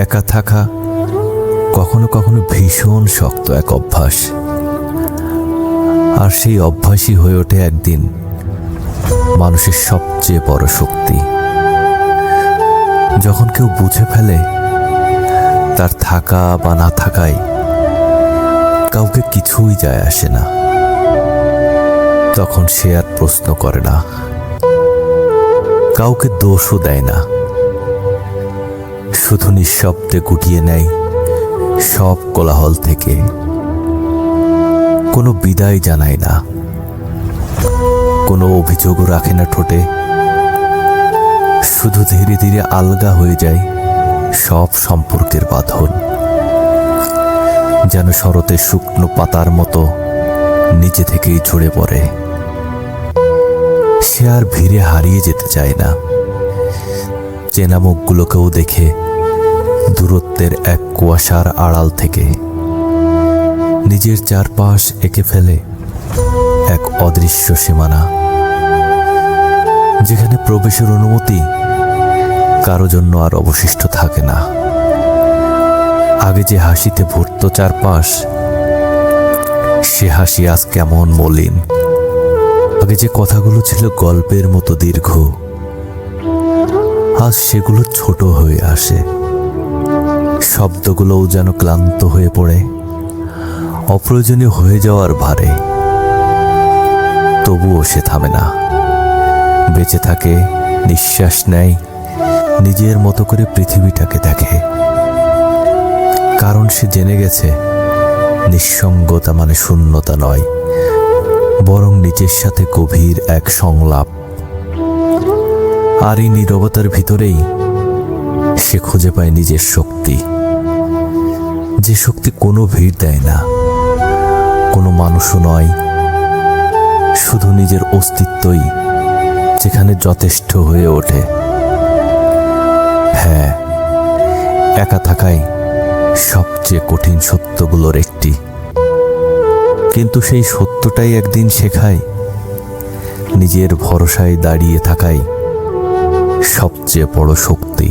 একা থাকা কখনো কখনো ভীষণ শক্ত এক অভ্যাস, আর সেই অভ্যাসই হয়ে ওঠে একদিন মানুষের সবচেয়ে বড় শক্তি। যখন কেউ বুঝে ফেলে তার থাকা বা না থাকায় কাউকে কিছুই যায় আসে না, তখন সে আর প্রশ্ন করে না, কাউকে দোষও দেয় না, শুধু নিঃশব্দে গুটিয়ে নেয় সব কোলাহল থেকে। কোনো বিদায় জানায় না, কোনো অভিযোগও রাখে না ঠোঁটে, শুধু ধীরে ধীরে আলগা হয়ে যায় সব সম্পর্কের বাঁধন। যেন শরতের শুকনো পাতার মতো নিচে থেকেই ঝরে পড়ে। সে আর ভিড়ে হারিয়ে যেতে চায় না, চেনা মুখগুলোকেও দেখে দূরত্বের এক কুয়াশার আড়াল থেকে। নিজের চারপাশ এঁকে ফেলে এক অদৃশ্য সীমানা, যেখানে প্রবেশের অনুমতি কারো জন্য আর অবশিষ্ট থাকে না। আগে যে হাসিতে ভরত চারপাশ, সে হাসি আজ কেমন মলিন। আগে যে কথাগুলো ছিল গল্পের মতো দীর্ঘ, আজ সেগুলো ছোট হয়ে আসে। শব্দগুলোও যেন ক্লান্ত হয়ে পড়ে অপ্রয়োজনীয় হয়ে যাওয়ার ভারে। তবুও সে থামে না, বেঁচে থাকে, নিঃশ্বাস নেয়, নিজের মতো করে পৃথিবীটাকে দেখে। কারণ সে জেনে গেছে নিঃসঙ্গতা মানে শূন্যতা নয়, বরং নিজের সাথে গভীর এক সংলাপ। আর এই নীরবতার ভিতরেই সে খুঁজে পায় নিজের শক্তি, যে শক্তি কোনো ভিড় দেয় না, কোনো মানুষও নয়, শুধু নিজের অস্তিত্বই যেখানে যথেষ্ট হয়ে ওঠে। হ্যাঁ, একা থাকাই সবচেয়ে কঠিন সত্যগুলোর একটি, কিন্তু সেই সত্যটাই একদিন শেখায় নিজের ভরসায় দাঁড়িয়ে থাকাই সবচেয়ে বড় শক্তি।